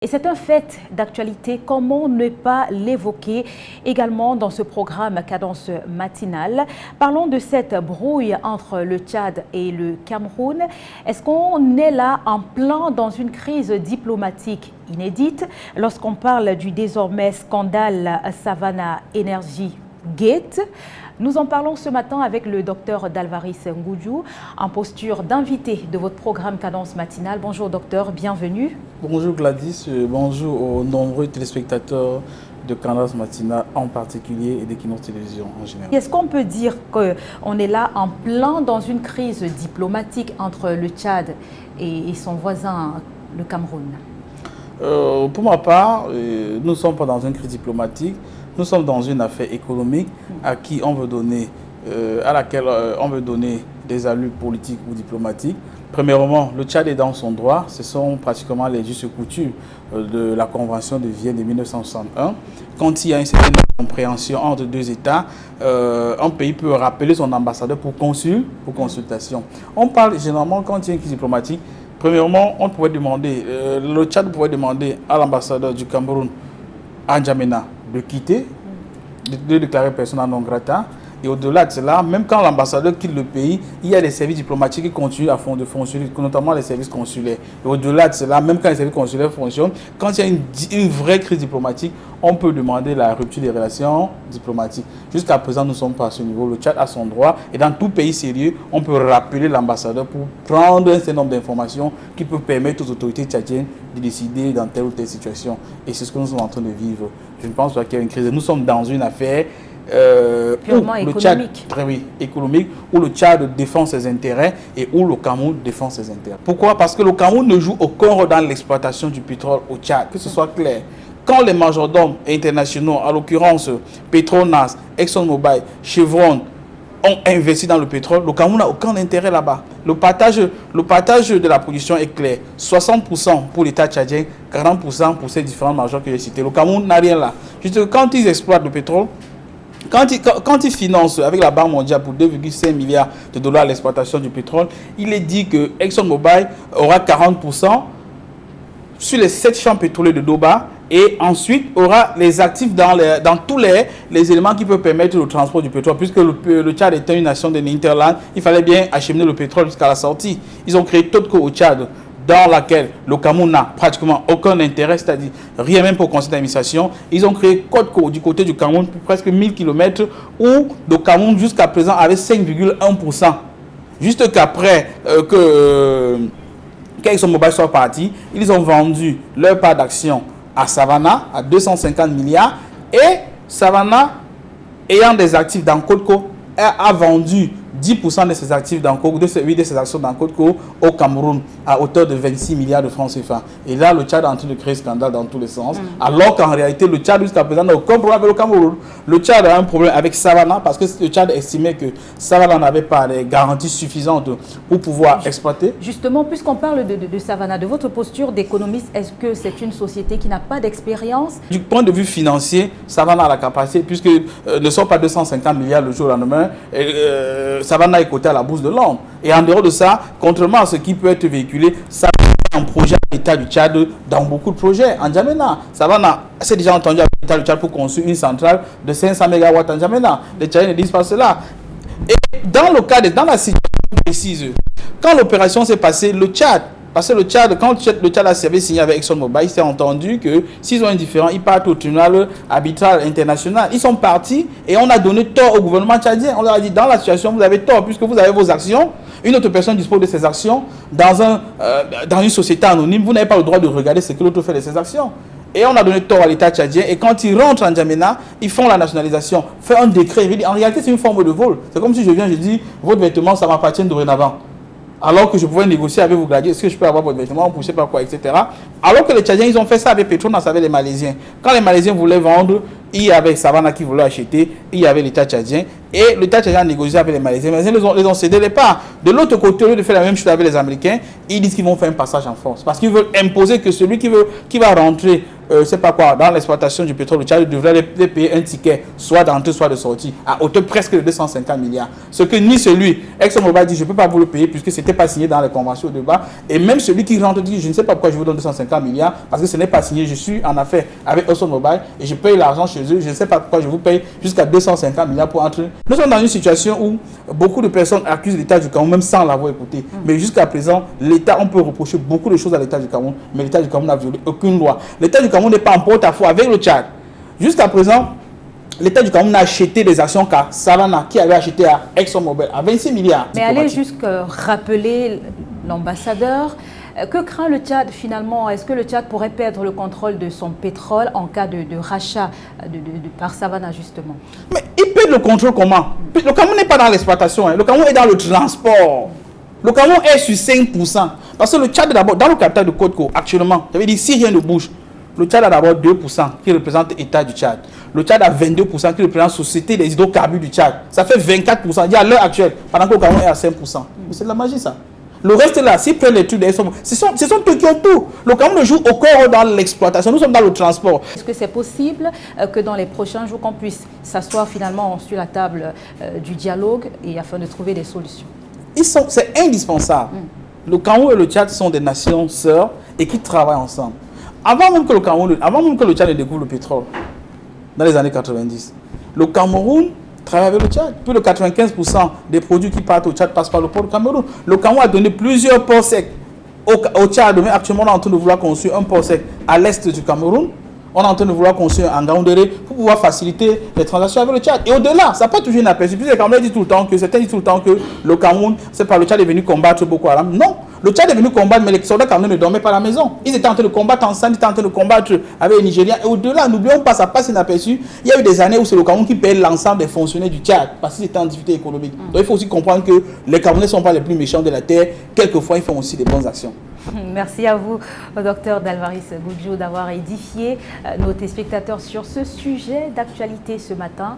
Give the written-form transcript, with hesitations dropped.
Et c'est un fait d'actualité, comment ne pas l'évoquer également dans ce programme Cadence matinale. Parlons de cette brouille entre le Tchad et le Cameroun. Est-ce qu'on est là en plein dans une crise diplomatique inédite lorsqu'on parle du désormais scandale Savannah Energy Gate? Nous en parlons ce matin avec le docteur Dalvaris Ngoudjou, en posture d'invité de votre programme Cadence matinale. Bonjour docteur, bienvenue. Bonjour Gladys, bonjour aux nombreux téléspectateurs de Cadence matinale en particulier et d'Equinox Télévision en général. Est-ce qu'on peut dire qu'on est là en plein dans une crise diplomatique entre le Tchad et son voisin, le Cameroun? Pour ma part, nous ne sommes pas dans une crise diplomatique. Nous sommes dans une affaire économique à qui on veut donner, à laquelle on veut donner des allures politiques ou diplomatiques. Premièrement, le Tchad est dans son droit. Ce sont pratiquement les us et coutumes de la Convention de Vienne de 1961. Quand il y a une certaine compréhension entre deux États, un pays peut rappeler son ambassadeur pour consultation. On parle généralement quand il y a une crise diplomatique. Premièrement, on pourrait demander, le Tchad pourrait demander à l'ambassadeur du Cameroun, à N'Djamena, de quitter, de déclarer persona non grata. Et au-delà de cela, même quand l'ambassadeur quitte le pays, il y a des services diplomatiques qui continuent à fonctionner, notamment les services consulaires. Et au-delà de cela, même quand les services consulaires fonctionnent, quand il y a une vraie crise diplomatique, on peut demander la rupture des relations diplomatiques. Jusqu'à présent, nous ne sommes pas à ce niveau. Le Tchad a son droit. Et dans tout pays sérieux, on peut rappeler l'ambassadeur pour prendre un certain nombre d'informations qui peuvent permettre aux autorités tchadiennes de décider dans telle ou telle situation. Et c'est ce que nous sommes en train de vivre. Je ne pense pas qu'il y ait une crise. Nous sommes dans une affaire purement économique. Économique, où le Tchad défend ses intérêts et où le Cameroun défend ses intérêts. Pourquoi? Parce que le Cameroun ne joue aucun rôle dans l'exploitation du pétrole au Tchad, que ce soit clair. Quand les majordomes internationaux, en l'occurrence Petronas, ExxonMobil, Chevron, ont investi dans le pétrole, le Cameroun n'a aucun intérêt là-bas. Le partage de la production est clair. 60% pour l'État tchadien, 40% pour ces différents majors que j'ai cités. Le Cameroun n'a rien là. Juste quand ils exploitent le pétrole, quand ils financent avec la Banque mondiale pour 2,5 milliards de dollars l'exploitation du pétrole, il est dit que ExxonMobil aura 40% sur les 7 champs pétroliers de Doba et ensuite aura les actifs dans tous les éléments qui peuvent permettre le transport du pétrole. Puisque le Tchad était une nation de l'Interland, il fallait bien acheminer le pétrole jusqu'à la sortie. Ils ont créé Totco au Tchad, dans laquelle le Cameroun n'a pratiquement aucun intérêt, c'est-à-dire rien même pour le conseil d'administration. Ils ont créé Codco du côté du Cameroun, presque 1000 km, où le Cameroun jusqu'à présent avait 5,1%. Juste qu'après qu'ExxonMobil soit parti, ils ont vendu leur part d'action à Savannah à 250 milliards et Savannah, ayant des actifs dans Codco, a vendu 10% de ses actifs dans Codco, de ses actions dans Codco au Cameroun à hauteur de 26 milliards de francs CFA. Et là, le Tchad est en train de créer scandale dans tous les sens. Alors qu'en réalité, le Tchad jusqu'à présent n'a aucun problème avec le Cameroun. Le Tchad a un problème avec Savannah parce que le Tchad estimait que Savannah n'avait pas les garanties suffisantes pour pouvoir exploiter. Justement, puisqu'on parle de Savannah, de votre posture d'économiste, est-ce que c'est une société qui n'a pas d'expérience? Du point de vue financier, Savannah a la capacité, puisque ne sont pas 250 milliards le jour au lendemain, Savannah est coté à la bourse de Londres. Et en dehors de ça, contrairement à ce qui peut être véhiculé, Savannah a un projet à l'État du Tchad dans beaucoup de projets. En N'Djamena, Savannah s'est déjà entendu avec l'État du Tchad pour construire une centrale de 500 MW en N'Djamena. Les Tchadiens ne disent pas cela. Et dans la situation précise, quand l'opération s'est passée, le Tchad, parce que le Tchad, quand le Tchad a signé avec ExxonMobil, il s'est entendu que s'ils ont un différend, ils partent au tribunal arbitral international. Ils sont partis et on a donné tort au gouvernement tchadien. On leur a dit, dans la situation, vous avez tort, puisque vous avez vos actions, une autre personne dispose de ses actions dans une société anonyme, vous n'avez pas le droit de regarder ce que l'autre fait de ses actions. Et on a donné tort à l'État tchadien. Et quand ils rentrent en N'Djamena, ils font la nationalisation, fait un décret. En réalité, c'est une forme de vol. C'est comme si je viens, je dis, votre vêtement, ça m'appartient dorénavant. Alors que je pouvais négocier avec vous, Gladier, est-ce que je peux avoir votre vêtement, on poussait par quoi, etc. Alors que les Tchadiens, ils ont fait ça avec Petronas, avec les Malaisiens. Quand les Malaisiens voulaient vendre, il y avait Savannah qui voulait acheter, il y avait l'État tchadien. Et l'État tchadien a négocié avec les Malaisiens. Les Malaisiens les ont cédé les parts. De l'autre côté, au lieu de faire la même chose avec les Américains, ils disent qu'ils vont faire un passage en force. Parce qu'ils veulent imposer que celui qui va rentrer je sais pas quoi, dans l'exploitation du pétrole, le Tchad devrait les payer un ticket, soit d'entrée, soit de sortie, à hauteur presque de 250 milliards. Ce que ni celui, ExxonMobil dit, je ne peux pas vous le payer puisque ce n'était pas signé dans les conventions de bas. Et même celui qui rentre dit, je ne sais pas pourquoi je vous donne 250 milliards, parce que ce n'est pas signé. Je suis en affaire avec ExxonMobil et je paye l'argent chez eux. Je ne sais pas pourquoi je vous paye jusqu'à 250 milliards pour entrer. Nous sommes dans une situation où beaucoup de personnes accusent l'État du Cameroun, même sans l'avoir écouté. Mais jusqu'à présent, l'État, on peut reprocher beaucoup de choses à l'État du Cameroun, mais l'État du Cameroun n'a violé aucune loi. L'État du Cameroun n'est pas en porte-à-faux avec le Tchad. Jusqu'à présent, l'État du Cameroun a acheté des actions car Savannah, qui avait acheté à ExxonMobil à 26 milliards. Mais allez jusqu'à rappeler l'ambassadeur. Que craint le Tchad finalement? Est-ce que le Tchad pourrait perdre le contrôle de son pétrole en cas de rachat par Savannah justement? Mais il perd le contrôle comment? Le Cameroun n'est pas dans l'exploitation, hein. Le Cameroun est dans le transport. Le Cameroun est sur 5%. Parce que le Tchad est d'abord, dans le capital de Côte-Côte, actuellement, j'avais dit si rien ne bouge, le Tchad a d'abord 2% qui représente l'État du Tchad. Le Tchad a 22% qui représente la Société des hydrocarbures du Tchad. Ça fait 24%. Il y a à l'heure actuelle, pendant que le Cameroun est à 5%. Mais c'est de la magie ça. Le reste là, s'ils prennent les trucs, ce sont eux qui ont tout. Le Cameroun ne joue aucun rôle dans l'exploitation. Nous sommes dans le transport. Est-ce que c'est possible que dans les prochains jours, qu'on puisse s'asseoir finalement sur la table du dialogue et afin de trouver des solutions? C'est indispensable. Le Cameroun et le Tchad sont des nations sœurs et qui travaillent ensemble. Avant même que le Tchad ne découvre le pétrole, dans les années 90, le Cameroun travaille avec le Tchad. Plus de 95% des produits qui partent au Tchad passent par le port du Cameroun. Le Cameroun a donné plusieurs ports secs au Tchad. Mais actuellement, on est en train de vouloir construire un port sec à l'est du Cameroun. On est en train de vouloir construire un Ngaoundéré pour pouvoir faciliter les transactions avec le Tchad. Et au-delà, ça n'a pas toujours inaperçu. Puis les Camerounais disent tout le temps que certains disent tout le temps que le Cameroun, c'est pas le Tchad est venu combattre Boko Haram. Non, le Tchad est venu combattre, mais les soldats camerounais ne dormaient pas à la maison. Ils étaient en train de combattre ensemble, ils étaient en train de combattre avec les Nigériens. Et au-delà, n'oublions pas, ça passe inaperçu. Il y a eu des années où c'est le Cameroun qui paye l'ensemble des fonctionnaires du Tchad parce qu'ils étaient en difficulté économique. Donc il faut aussi comprendre que les Camerounais ne sont pas les plus méchants de la terre. Quelquefois, ils font aussi des bonnes actions. Merci à vous, docteur Dalvaris Boudjou, d'avoir édifié nos téléspectateurs sur ce sujet d'actualité ce matin.